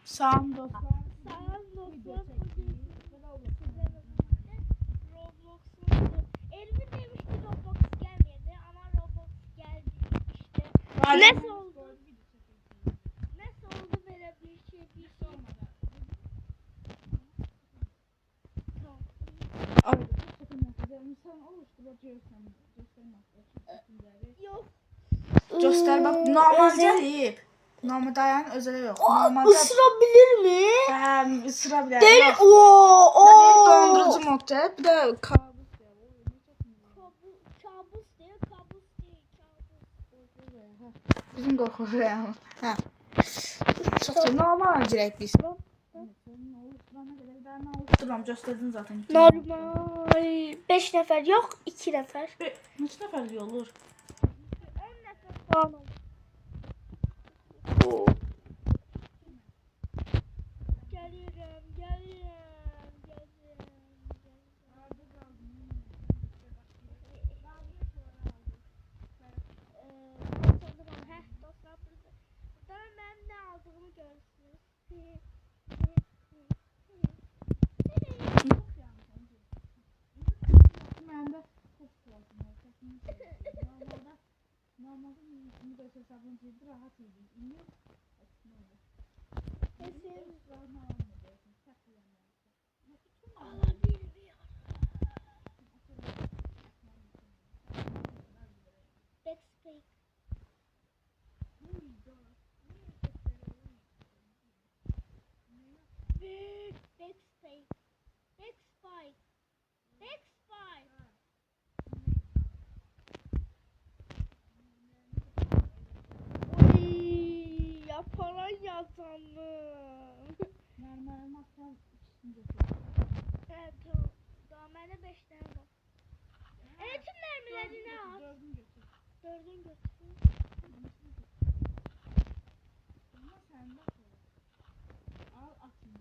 Sağ olun dostlar. Sağ olun dostlar. Roblox'un Elvin demişti Roblox gelmedi ama Roblox geldi işte. Nasıl oldu? Nasıl oldu böyle bir şey olmadı. Yok. Göster bak normalde deyip. Normalde ayağın özele yok. Normalde Isırabilir mi? ısırabilir. Değil. Yok. Oo. Dondurucu modda. Bir de kabus. Kabus değil, kabus değil, kabus. Bizim korkuyor ya. Ha. Çok normal direkt biz. Duram gösterdin zaten. Normal. 5 nefer yok, 2 nefer. Neçə nəfərlik olur? 10 nefer falan olur. Gelirim, gelirim, gelirim. Dostlar burada. Buradan ben ne aldığımı görürsünüz. Məndə normalde müddet hesabını cildi rahat idi. İndi Alabilmiyorum. Backspace. Backspace. Backspace. Backspace. Oy, yaparan yazanım. normal masam içində. Evet, tamam. Daha bende 5 tane var. Evet, tüm mermilerini al. Dördün götür. Ama səndə al atın.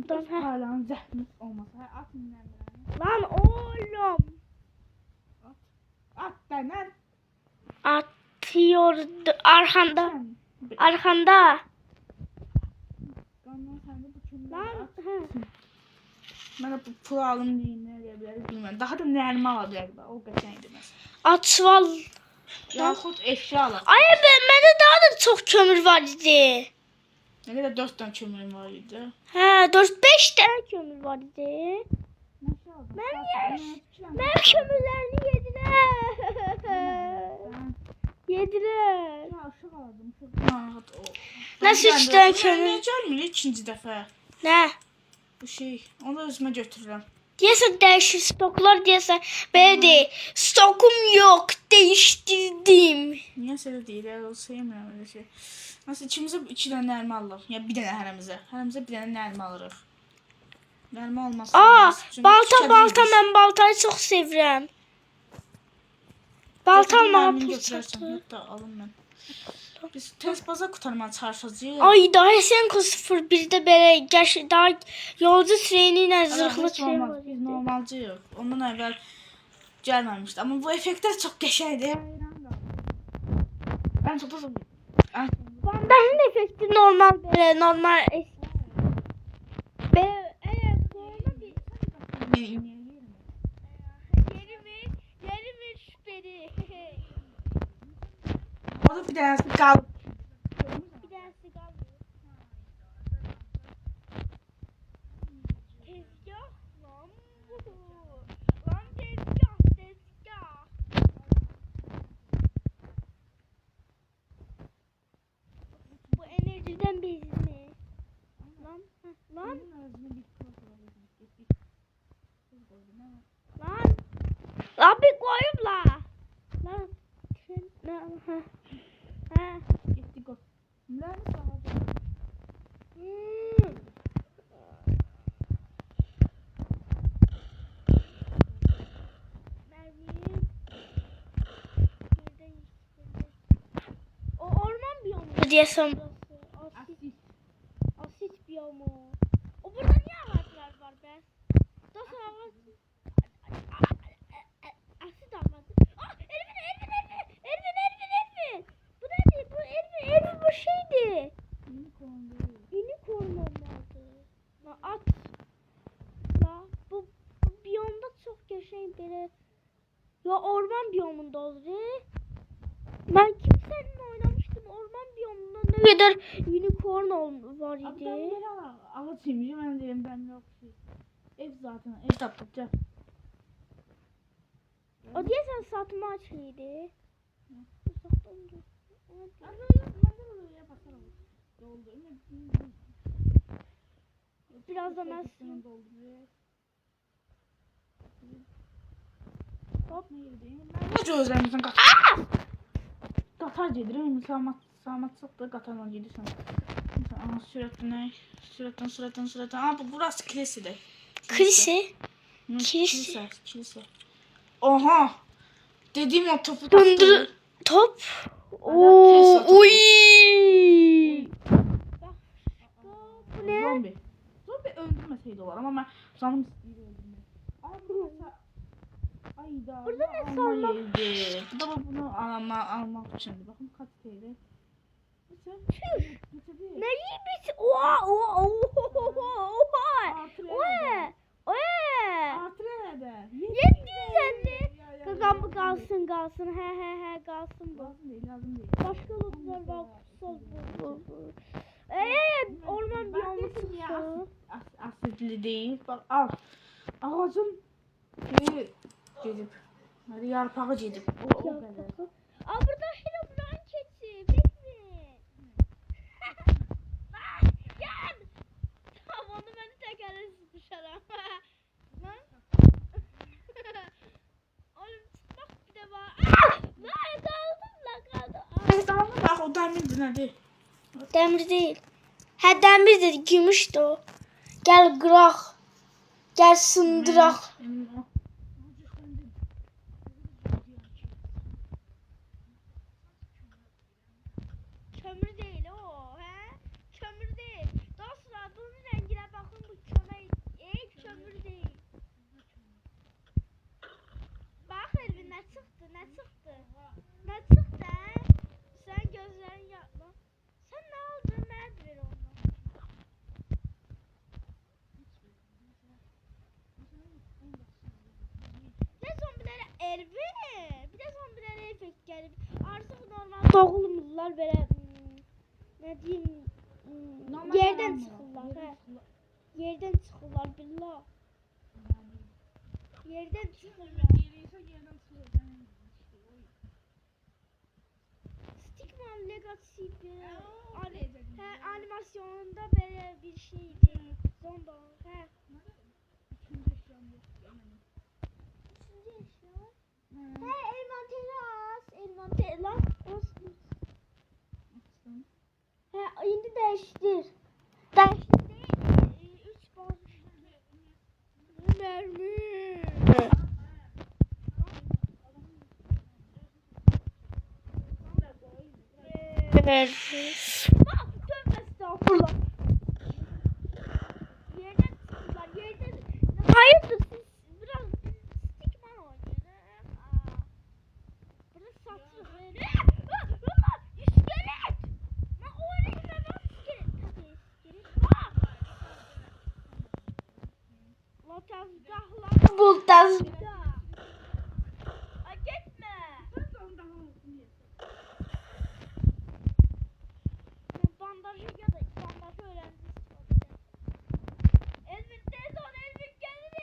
Tamam, hə. Parlanın zəhmət olmasa atın nəmrəni. Lan oğlum. At dənən. Atıyordu arkanda. Arkanda. Qandan səndə bu kimlər Lan. at. Hə. Mən bu pul alım neyinə eləyə bilərəm bilmirəm. Daha da nərmə ala bilərəm. O qəşəngdir məsələn. Atval. Yaxud eşya ala. Ay bende daha da çok kömür var idi. Nə qədər 4 dənə kömürüm var idi. He 4-5 tane kömür var idi. Ben kömürlerini yediler. Yediler. Aşıq aldım. Nasıl 3 tane kömür? Niyə gəlmir ikinci dəfə? Ne? Bu şey, onu özümə götürürəm. Diyesen değişir stoklar diyesen böyle değil. Stokum yok değiştirdim. Niyə belə deyir? O sevmirəm elə şey. Məsələn, ikimizə 2 dənə nərmə alırıq. Ya bir dənə hərəmizə. Hərəmizə bir dənə nərmə alırıq. Nərmə olmasa. Aa balta ben baltayı çok seviyorum. Baltam ne götürərsən, hətta alım mən. Biz tez baza qutarmağa çalışacağıq. Ay daha sen 01'de böyle daha yolcu treniyle zırhlı Heç tren olmaz, var. biz normalcıyıq. Ondan əvvəl gəlməmişdi. Amma bu effektlər çox qəşəngdir. Ben çok uzun. Bandajın efekti normal böyle normal eski. Böyle evet normal bir yeri mi şüpheli. Orada bir dənəsi qalıb. Bir tanesi kalmıyor. Tezgah lan bu. Lan tezgah tezgah. Bu enerjiden bezini. Lan lan lan. Lan bir koyup la. Lan. Lan ha. Ha. Getdik o. Nələr sağladı? O orman biyomu diye sanırım. Asit biyomu. O burada niye ağaçlar var be? Nasıl ağaç? Asit ağacı. Ah Ervin. Bu biyomunda oldu. Ben kimsenin oynamıştım. Orman biyomunda ne kadar unicorn var Abi ben idi. böyle ağaçıymış. Ben dedim ben yok ki. Ev zaten. Ev tapacağım. O diye sen satma açıydı. Biraz da ben Hop ne yedi? Ne özlemişsin kaç. Qatar gedirəm, sağmat da qatarla gedirsən. Aa, sürətdən. Aa, burası kilisidir. Kilise. Hı, Kilise. kilise. Oha! Dediğim o topu Döndür top. Tesla topu. Oy. Bu ne? Zombi öldürmeseydi olar ama ben canım istəyir öldürmək. Aa, burası. Ayda. Burada ne salma? Bu da bunu almak içindir. Bakın kaç TL. Ne yiymiş? Oha. Oha. Artırede. 750. Kagam bu kalsın. He kalsın bu. Lazım değil. Başka lootlar var. Kutsal bu. Orman biyomu çıktı. Asitli değil. Bak al. Ağacın gedib. Hadi yarpağı gedib. O qədər. Aa, burada Herobrine keçi. Bekle. Gel. Tamam, onu ben tekrar sıkışarım. Lan. Oğlum çıkmak bir de var. Lan kaldım. Tamam bak o demirdir nədir? Demir değil. Ha demir dedi. Gümüştü o. Gel kırak. Gel sındırak. Kömür değil o. He? Kömür değil. Dostlar bunun rengine bakın, bu kömür değil. Bak Elvin, ne çıktı? Ne çıktı? He? Sen gözlerini yapma. Sen ne aldın? Ne ver ondan? Ne zombilere Elvin? Bir de zombilere efekt gelip artık normal doğulmuşlar böyle ne diyeyim yerden çıkırlar. He. Yerden çıkırlar billah. Yerden çıkırlar. Stickman Legacy animasyonunda böyle bir şeydi. Zombi. He. Üçüncü eşya. He, envanter lan. He, şimdi değiştir. Değiştir değil. 3 boş. Mermi. Tövbe estağfurullah. Yerden çıktılar, yerden. Hayırdır siz biraz stickman oynayın. Burada satıyor. İskelet. Ben oynayayım, ben iskelet. Tabii iskelet. La tezgahlar. Bul tezgah. Gitme. Bandajı ya da bandajı öğrendim. Elvin tez ol, Elvin gelin.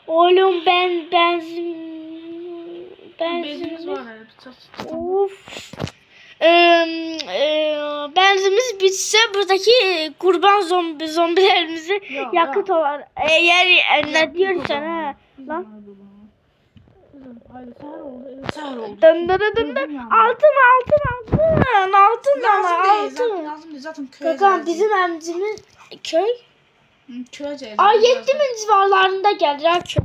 Oğlum ben Bezimiz var hadi. Of. Benzimiz bitse buradaki kurban zombilerimizi yakıt olan. Eğer ne diyorsan ha. Lan. Haydi səhər oldu. Dın. Altın. Lazım değil zaten köye. Kakam bizim emcimiz köy. Köye geldi. Ay 7000 civarlarında geldi ha köy.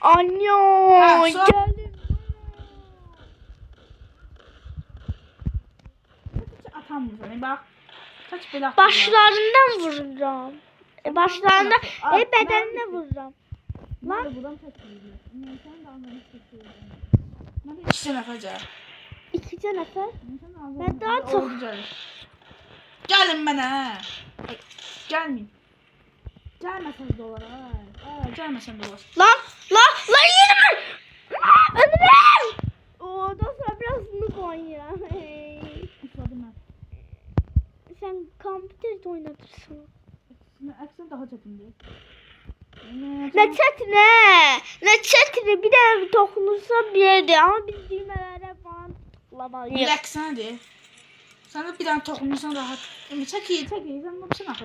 Anne Ha, sonra- gelin. Atam bu seni bak. Kaç bela. Başlarından vuracağım. Başlarından Al, bedenine ben- vuracağım. Lan buradan tek geliyor. Sen de anlamış çekiyorsun. Ben de iki nəfərcə. İki nefer. Sen de anlamış. Ben daha çok. Gelin bana. Gelmeyin. Gelmesen de olur. Gelmesen de olur. Lan yürü. Öldürüm. O da sonra biraz noob oynuyor. Tutladım ben. Sen kompüterde oynatırsın. Eksen daha çetin değil. Ne çetine bir de dokunursa bir yerde ama biz düğmelere falan tıklamalıyız. Relax hadi. Sen de bir tane tokunursan rahat. Çek iyi. Sen yapmışsın akı.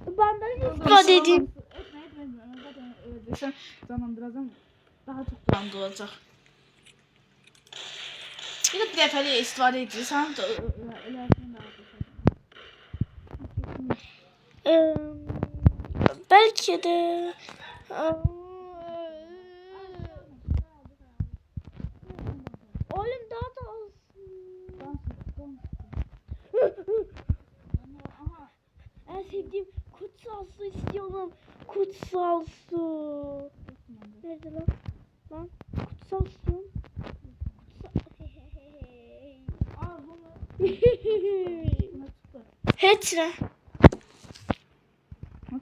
Bandaj ispat edeyim. Etme. Zaten öldürsen zaman birazdan daha çok yandı olacak. Bir de bir defeli istifadə edirsən, ölərsən daha Belki de. Oğlum daha da olsun. En sevdiğim kutsal su istiyorum. Kutsal su. Nerede lan? Lan kutsal su. Al bunu. Hetre.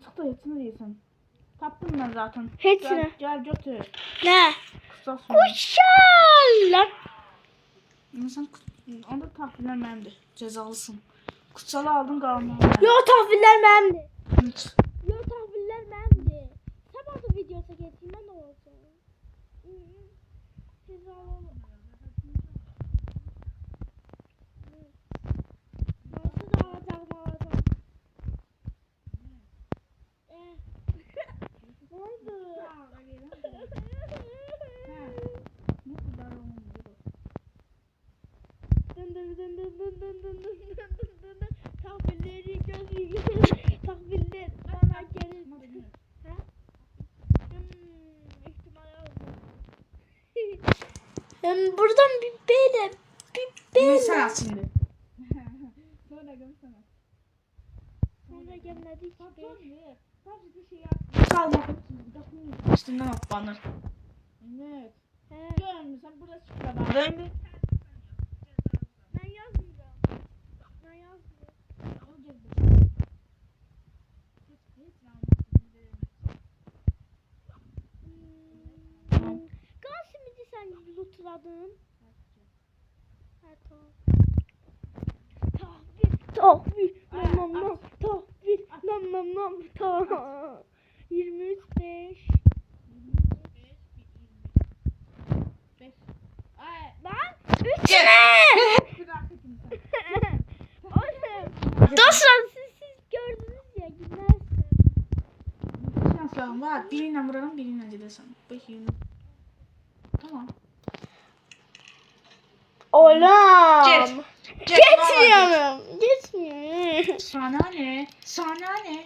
Çıktı hepsini değilsin. Taptım ben zaten. Hepsini. Gel götür. Ne? Kutsal su. Kuşal lan. Sen onda tahviller mənimdir. Cezalısın. Kutsalı aldın qalma. Yo tahviller memdi. Evet. Yo tahviller memdi. Sabah da videosu getirme ne olacak? Cezalı olun. Nasıl da alacağım. Ne oldu? Tahvilleri gözü tahviller bana gelir. Ha? İhtimal oldu. Buradan bir Sen at şimdi. Sonra görsene. Sonra gelmedik. Sadece bir şey yap. Kalmadım. Üstünden atlanır. Evet. Görmüyorsan burada çıkıyor. Ben Ben yazmıyorum. Ben yazmıyorum. Kaç mıydı sen lootladın? Ha tamam. Tahvil. Nam. Tahvil. Nam. Tah. 23 5. Lan 3 ne? Dostlar siz gördünüz ya gidersin. Şanslarım var. Biriyle vuralım, biriyle gidersen. Bakayım. Tamam. Oğlum. Git. Geçmiyorum. Sana ne? Sana ne?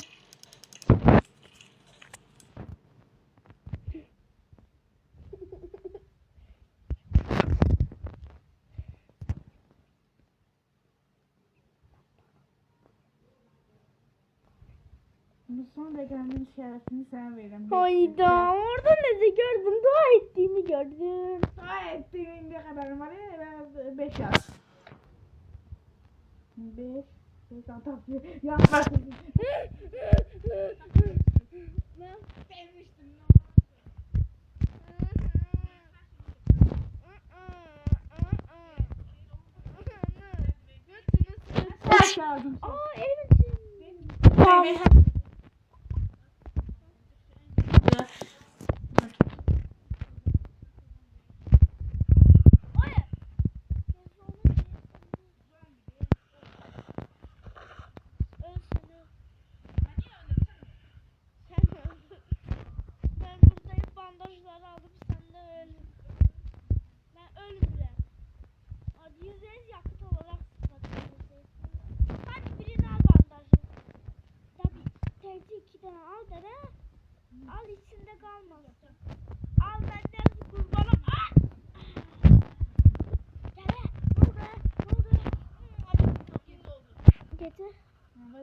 Bu son degenin şerefini sen verin. Hayda orada ne gördün? Dua ettiğini gördüm. Dua ettiğin bir haberim var ya. 5 yaz. 5. 5 tatlı. Yapma. Ben sevmiştim. Aşağıdım. Aa evet. Tamam. Ben buradayım bandajları aldım sen de öl. Ben ölmürüm. Hadi yüzeyiz yakıt olarak bakıyoruz. Hadi birini al bandajı. Tabii. içinde kalmasın. Al benden kurbanım. Ah! Gel. Ne oldu? Getir.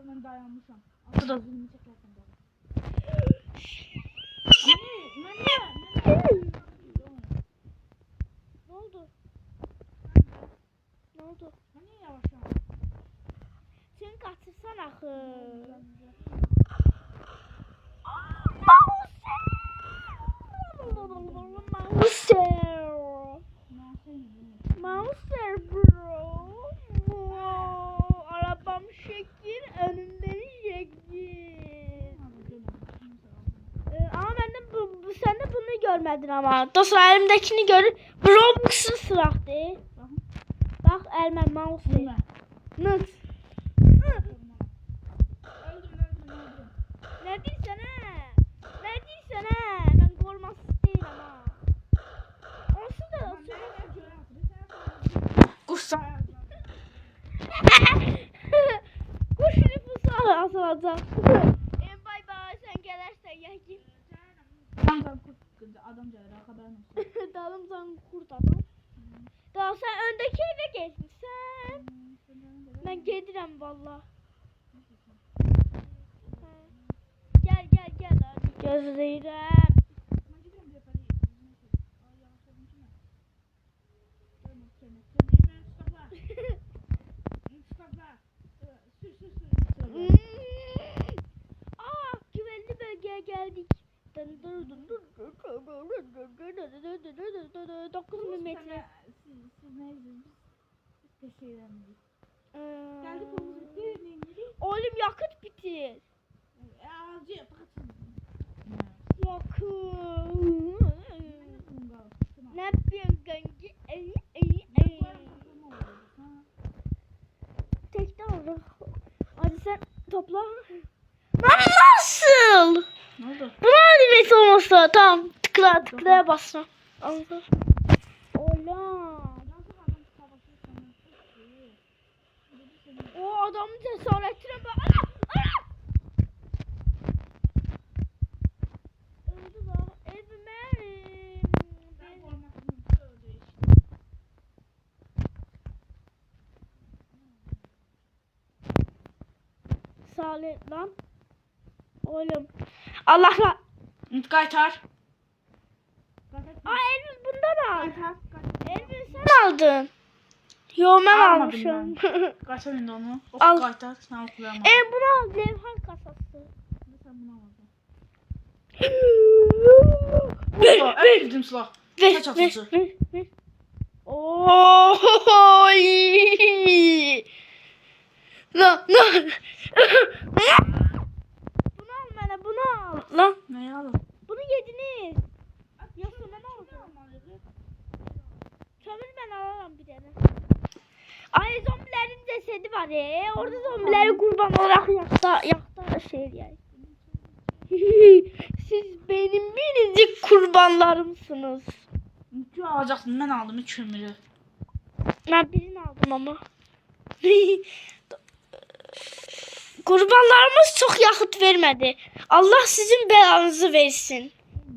Ben dayanmışam. Altı da zulmü çekersin bana. Ne oldu? Ne oldu? Hani yavaş yavaş. Sen kaçırsan axı. Mouser bro. Arabam şekil, önümden şekil. Ama ben de sen de bunu görmedin ama. Dostlar elimdekini görür. Roblox'un sırahtı. Bak elmen mouse. Nıt. Ne diyorsun ha? Ne diyorsun ha? Ben korkmasız değilim ha. Olsun da. Kuş Kuş nüfusu asılacak. Bay bay sen gelirsen gel git. Adam gelir haberin olsun. Dalımdan kurt adam. Daha sen öndeki eve geçmişsin. Ben gedirəm valla. Gel hadi gözləyirəm. Güvenli bölgeye geldik. 9 metre. Siz neydiniz? Biz teşekkür ederim. Geldik Oğlum yakıt bitir. Ağacı yapalım. Yakıt. Ne yapıyorsun kanki? Tekte aldım. Hadi sen topla. Nasıl? Ne oldu? Bu animes olmasa tamam. Tıklaya basma. Anladın? Ola. O adamın cesaretine bak. Ana! Öldü lan. Evime. Salih lan. Oğlum. Allah'la. Kaytar. Aa Elvin bundan al. Elvin sen aldın. Yo ben Almadım almışım. Kaytar indi onu. Al. Kaytar. Sen okuyamam. Bunu al. Levhan kasası. Sen bunu almadın. Ver. Ver. Bildim silah. Kaç atıcı? Ver. Oy. No. Bunu al bana, bunu al. Lan. Neyi alın? Bunu yediniz. Yoksa ben alacağım. Kömür ben alamam bir tane. Ay zombilerin cesedi var ya. Orada zombileri kurban olarak yakta şey yani. Siz benim minicik kurbanlarımsınız. Kömür alacaksın. Ben aldım kömürü. Ben birini aldım ama. Kurbanlarımız çok yakıt vermedi. Allah sizin belanızı versin.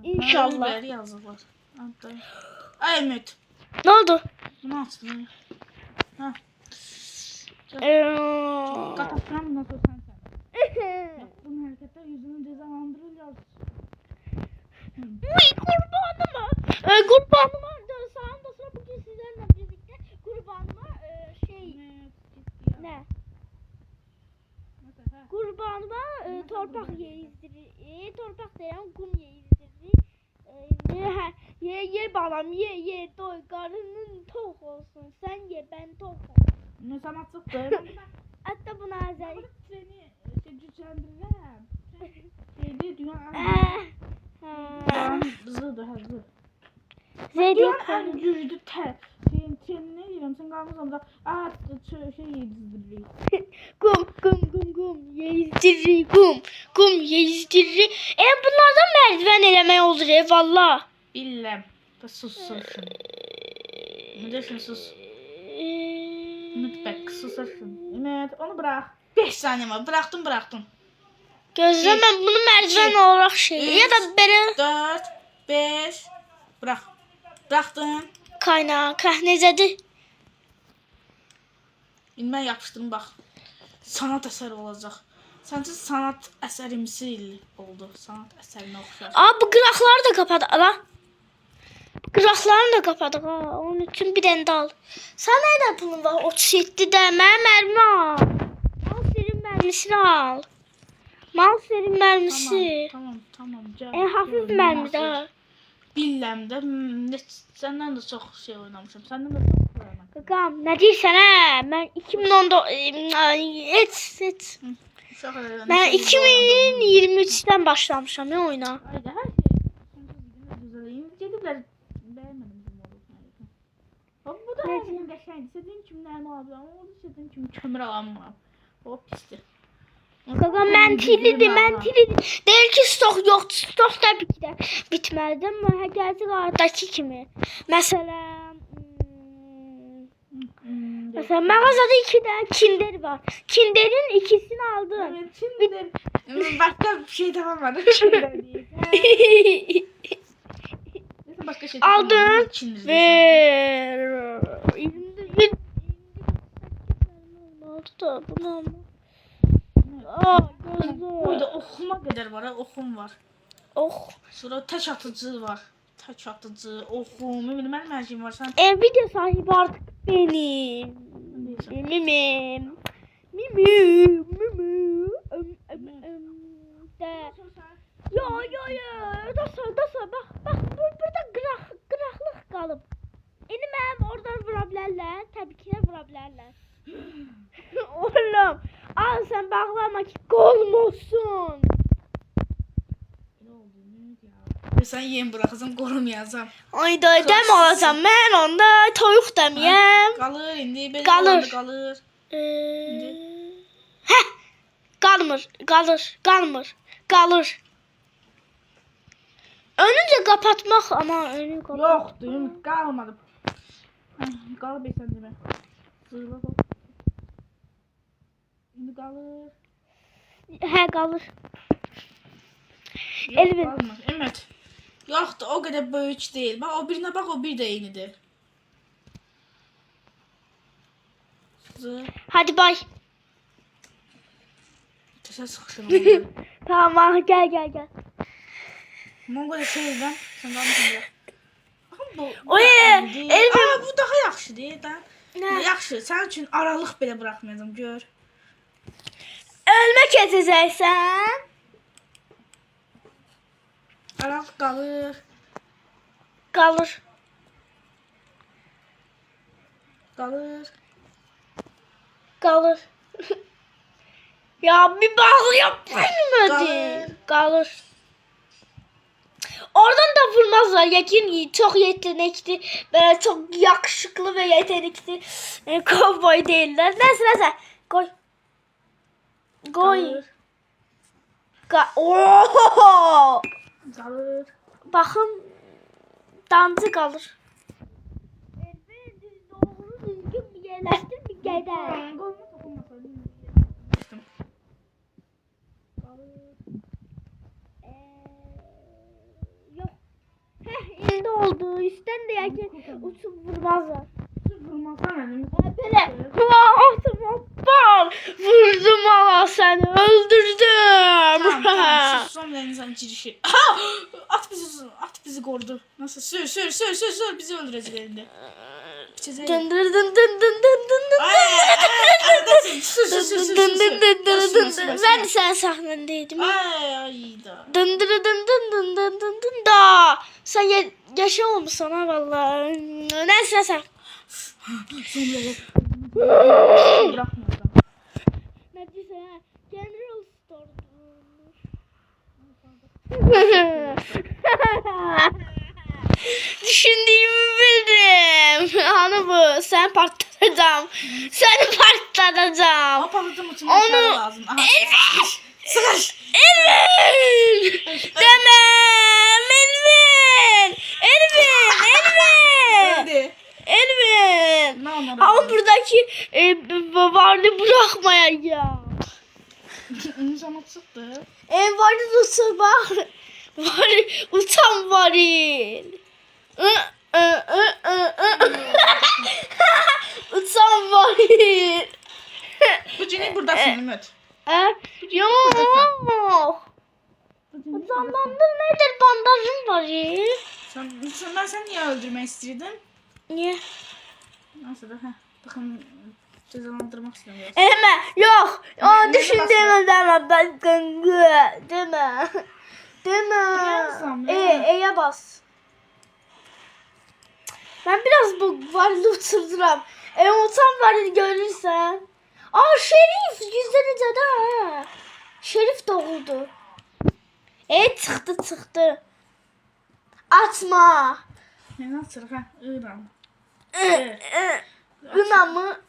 İnşallah. Ver yazık var. Hatta. Ay Ümit. Ne oldu? Bunu açtım. Ha. Eee, Katatran bundan sonra sen. Yaptığın hareketler yüzünü cezalandıracağız. Uy kurbanıma. Kurbanıma sağımda sıra bugün sizlerle birlikte kurbanıma ne? Kurbanıma torpak yeyizdirir. Torpak denen kum yeyizdirir. Ye balam ye doy karnın tok olsun. Sen ye ben tok olsun. Ne zaman çıktı? Hatta buna özel. Seni güçlendireceğim. Şeyde dünyanın zırdı hazır. Dünyanın en güçlü sen ne diyorum sen kalmışsın da şey yedizdirir. Kum yeyizdirir kum yeyizdirir. Bunlardan merdiven eleme olur valla. Billem. Sus. Ne diyorsun sus. Ümit bak susarsın. Ümit onu bırak. 5 saniye var bıraktım. Gözlə mən bunu mərcən olaraq şey ya da belə 4 5 bırak. Bıraktın. kaynaq necədir? İlmən yapışdırın bax. Sanat əsəri olacaq. Səncə sanat əsərimsi oldu. Sanat əsərinə oxşar. Bu qıraqları da kapat ala. Qıraqlarını da kapadıq ha. Onun üçün bir dənə də al. Sən nədə pulun var? 37 də mənim mərmi al. Mal serin mərmisini al. Mal serin mərmisi. Tamam. Hafif mərmi də. Bilirəm də. Səndən də çox şey oynamışam. Səndən də çox oynamışam. Qaqam, nə deyirsən hə? Mən 2010'da heç. Mən 2023'dən başlamışam ya oyuna. Ayda hər şey. Gediblər bəyənmədim bizim olub. Bu da hər şeyin qəşəngdir. İstədiyim kimi nərmə ala bilərəm. Onu istədiyim kimi kömür alamıram. O pisdir. Qaqam məntilidir. Deyir ki stok yoxdur. Stok təbii ki də bitməlidir. Amma həqiqəti qaradakı kimi. Məsələn, mağazada 2 dənə Kinder var. Kinder'in ikisini aldım. Kinder. Başka bir şey tamam var. Kinder değil. Başka şey Aldım ve oldu da bunu ama. Burada okuma kadar var ha, okum var. Oh. Sonra taş atıcı var. Taş atıcı, okum, benim merceğim var. Sen Video sahibi artık benim. Mimim. De. Yo. Dostlar bak burada qıraqlıq qalıb. İndi mənim oradan vura bilərlər. Təbii ki də vura bilərlər. Oğlum, al sən bağlama ki qolmasın. ne oldu? Sen yem bırakacağım, korumayacağım. Ay da dəm alacam. Mən onda toyuq dəmiyəm. Qalır indi, belə Qalır. qalır. Hə. Qalır. Önünce kapatmak ama önü kapat. Yoxdur, ümid qalmadı. Qalıb esən demə. Zırla bax. İndi qalır. Hə qalır. Yox, Elvin. qalmır. Ümid. Yoxdur, o qədər böyük deyil. Bax, o birinə bax, o bir də eynidir. Zır. Hadi bay. Təsə sıxışırım. Tamam gel. Mən belə şey edirəm, sən qalmışsın ya. Oy, Elvin. Bu daha yaxşıdır da. Nə? Yaxşı, sənin üçün aralıq belə buraxmayacağam, gör. Ölme keseceksen. Aralıq qalır. Kalır. Ya bir bağlı yapmayın. Kalır. Oradan da vurmazlar. Yakin çok yetenekli, böyle çok yakışıklı ve yetenekli kovboy değiller. Neyse. Koy. Qalır. Oho! Qalır. Bakın dancı kalır. Doğru düzgün bir yerleştir bir gider. Qoluna toxunmasaydın. Yok. Elde oldu. Üstten de yakin uçup vurmazlar. Vurmazsan mənim. Böyle. Vurdum ama seni öldürdüm. Son denizden girişi. At bizi korudu. Nasıl? Sür bizi öldürecek elinde. Dın dın dın dın dın dın dın. Ben de sen sahnendeydim. Ay da. Dın dın dın dın dın dın dın dın da. Sen yaşamamışsın ha vallahi. Neyse. Bırakmayacağım. Ne diyorsun? General Store. Düşündüğümü bildim. Hanı bu? Sen patlatacağım. Seni patlatacağım. Ama patlatım için Onu- meşale lazım. Aha. Sıkış. Elvin! Demem! Hadi. Elvin! Ne onları? Ama buradaki varlığı bırakmayacağım. Zaman çıktı. Varil uçur bak. Uçan varil. Uçan varil. Bu cini buradasın Ümit. Yok. Uçanlandır nedir bandajım varil? Sen niye öldürmek istedin? Niye? Nasıl da bakın cezalandırmak istemiyorum. Yok. Ne Düşün basın? deme. Ben deme. Yansam ya. E'ye bas. Ben biraz bu varlığı uçurduram. Utan varlığı görürsen. Şerif 100 derecede ha. Şerif doğuldu. Çıktı. Atma. Ne nasıl ha? İran. Gına mı?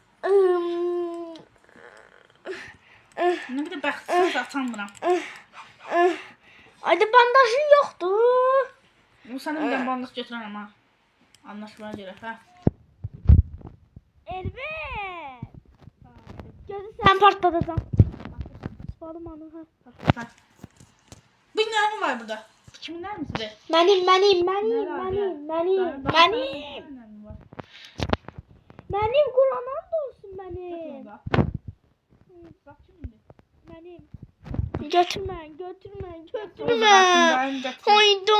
Ne bir de baksana atan buna. Hadi bandajın yoktu. Bu sana bir bandaj götüren ama. Anlaşmaya göre ha. Elbet. Gözü sen patlatacağım. Sıvalım onu ha. Ha. Bu ne mi var burada? Kimin der misin de? Benim. Benim Kur'an'ım da olsun benim. Bak şimdi. Benim. Götürme. Ben de. Hayda.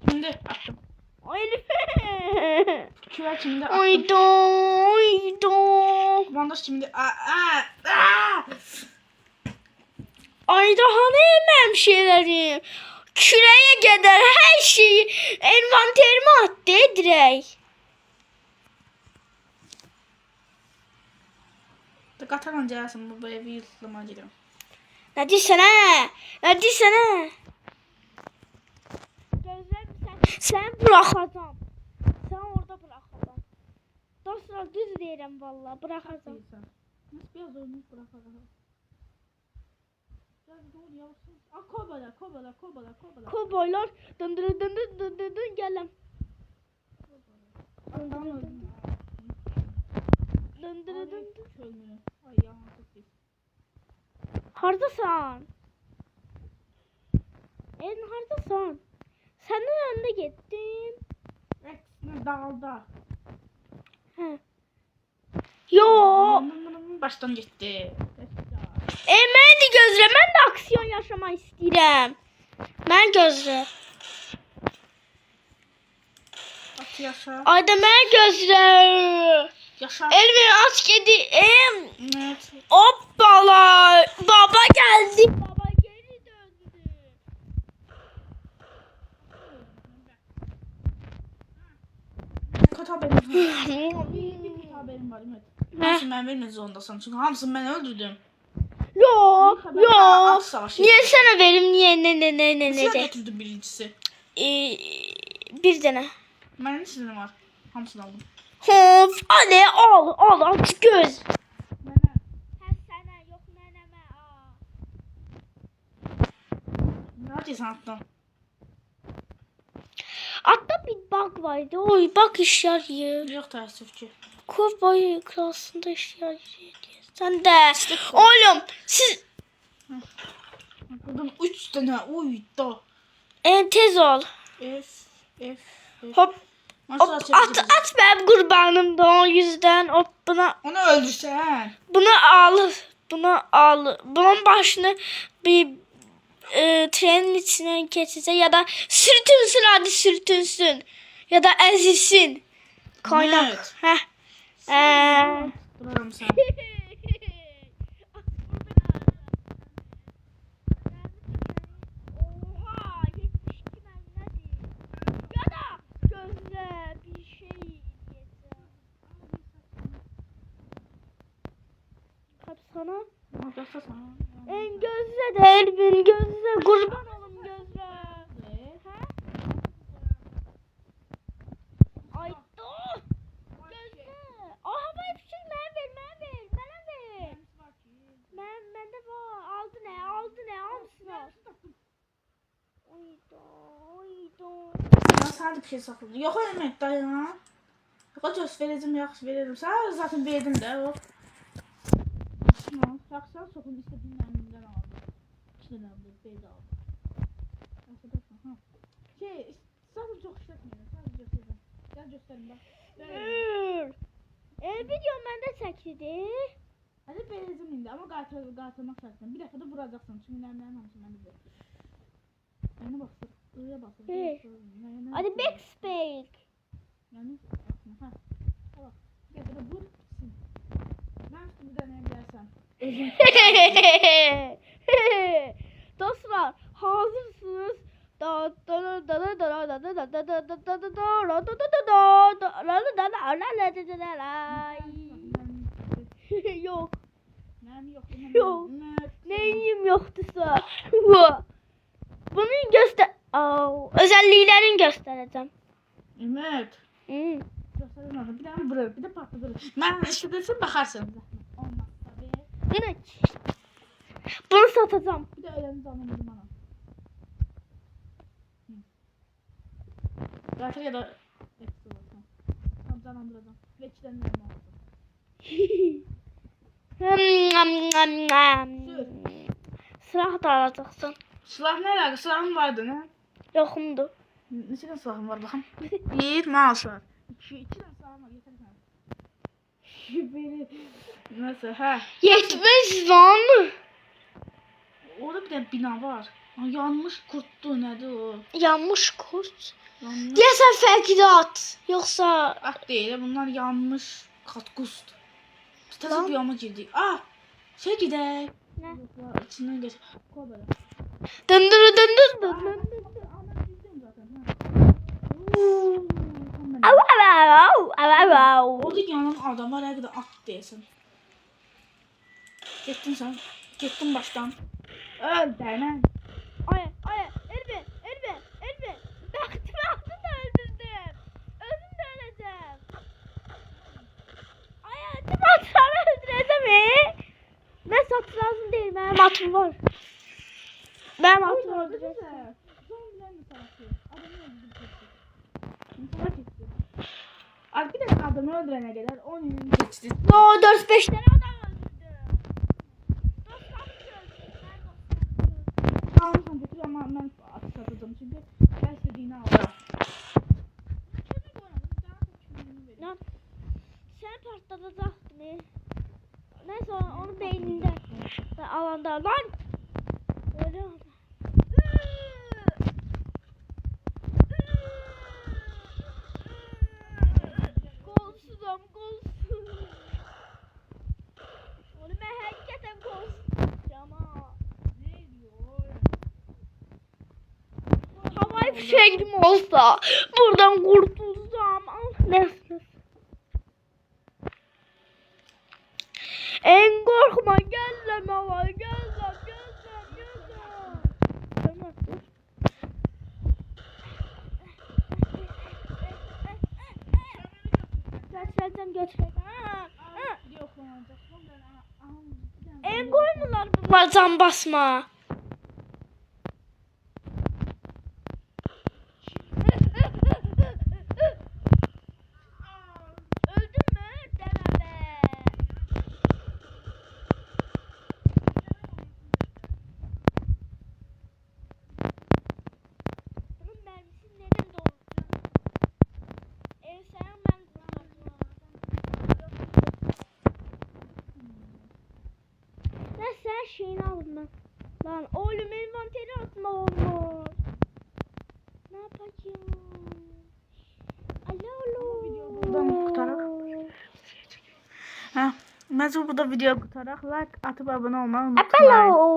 Şimdi attım. Elbet. Küver şimdi attım. Hayda. Bandaj şimdi. Ayda hani yemem şeyleri. Küreye kadar her şeyi envanterime attı direkt. Qataran gəlsin bu evi yıkılma gidiyorum. Ne diyorsun? Sen bırakacağım. Sen orada bırakacağım. Dostlar düz deyirəm vallahi bırakacağım. Nasıl biraz oyunu bırakalım. Gel dur yavaşsın. Kobala. Koboylar dın gelem. Dın. Çölmüyor. Ay ya çok pis. Hardasan? Hardasan? Senin önüne gittim. Ne dağıldı. He. Yo. Baştan gitti. Mən də gözlə. Mən də aksiyon yaşamaq istəyirəm. Mən gözlə. At yaşa. Ayda mən gözlə. Yaşa. Elmi aç gedim. Evet. Hoppala. Baba geldi. Baba geri döndü. Kötü haberim var. Bir haberim var Ümit. Hamısını ben vermek zorundasın. Çünkü hamısını ben öldürdüm. Yok. At savaşı. Niye sana verim? Niye? Ne? Sen götürdün birincisi. Bir dene. Benim sizin var. Hamısını aldım. Of. Hadi al aç göz. Sana yok neneme. Ne yapıyorsun alttan? Hatta bir bug vardı. Oy bak iş yarıyor. Yok teessüf ki. Kovboy klasında iş yarıyor. Sen de. Oğlum siz Buradan 3 tane uydu. tez ol. F. Hop. At ben kurbanım da o yüzden hop Onu öldürsen. bunu al. Bunun başını bir trenin içine geçirse ya da sürtünsün hadi sürtünsün. Ya da ezilsin. Kaynak. Evet. Heh. Durarım sen. Oha 72 ben nedir? Ya da gözle bir şey yiyeceğim. Kalp sana. Yapsa sana. En gözle de Elvin gözle kurban olun gözle. Ha? Ay dur. Gözle. Aha bu hepsi ben ver. Bana ver. Bende var. Aldı ne? Almışsın al. Oydu. Ben sana da bir şey sakladım. Yok Ümit dayan. Yok göz vereceğim. Sana zaten verdim de o. Baksan sokun istediğin mermiden aldım. 2 tane aldım. Beyde aldım. Arkadaşlar ha. Zaten çok işletmiyorum. Sadece göstereyim. Gel göstereyim bak. Video məndə çəkildi. Hadi benzin indi ama qaytarmaq şartıyla. Bir dəfə də vuracaqsan. Çünki mermilerin hamısı məndə deyil. Yani baksın. Öyle baksın. Hadi backspace. Yani ha. Bak. Gel de vur. Bitsin. Ben şimdi deneyebilirsem. Dostlar hazırsınız. Yok. Mermi yok. Yok. Mermi. Neyim yoktusa. Bunun özelliklerini göstereceğim. Evet. Göstereyim. Bir daha buraya. Bir de patlatırız. Ben işletirsin bakarsın. Olmaz tabii. Evet. Bunu satacağım. Bir de öğrenci anlamadım bana. Zaten ya da ekstra olsun. Tam canlandıracağım. Ve içten mermi olsun. Silah da alacaksın. Silah ne alaka? Silahım vardı ne? Yoxumdur. Neçə tane silahım var baxım? Bir mouse var. İki tane silahım var. Yeter sana. Şüpheli. Nasıl? Ha. 70 lan. Orada bir tane bina var. Ha, yanmış kurttu. Nedir o? Yanmış kurt. Yanmış. Deyəsən fərqli də at. Yoxsa At değil. Bunlar yanmış katkust. Biz Lan. tazı bir yama girdik. Ah! Şey gidelim. Ne? İçinden geç. Koy böyle. dındır. Orada yanan adam var ya da at diyesin. Gittin sen. Gittin baştan. Öl denen. Ay, Elbi. Baktım da öldürdüm. Özüm de öleceğim. Ay, atları öldüreceğim. Ne satı lazım değil, benim atım var. Benim atım öldüreceğim. Abi bir de adamı öldürene kadar 10 yıl geçti. No, 4-5 tane adam öldürdüm. Almışam götür ama ben satacağım çünkü ben istediğini alırım. Lan, sen patlatacaktın. Neyse onu beyninden alanda lan. Öyle oldu. Kolsuzum, kolsuz. Onu ben hakikaten kolsuzum ha. Ne diyor? Havai fişeğim olsa buradan kurtulsam. Neyse. En korkma gellem hava gellem. Tamam dur. Götüreceğim. Yok olacak. En koymular bunlar can basma. Öldün mü? Deme be. Bunun mermisi neden doldu? Sen ben kurtardım. Ne sen şeyini aldım ben. Lan oğlum envanteri atma olmuş. Ne yapacağım? Alo. Buradan kurtarak. Ha, məcbur burada video qutarak like atıp abone olmayı unutmayın. Alo.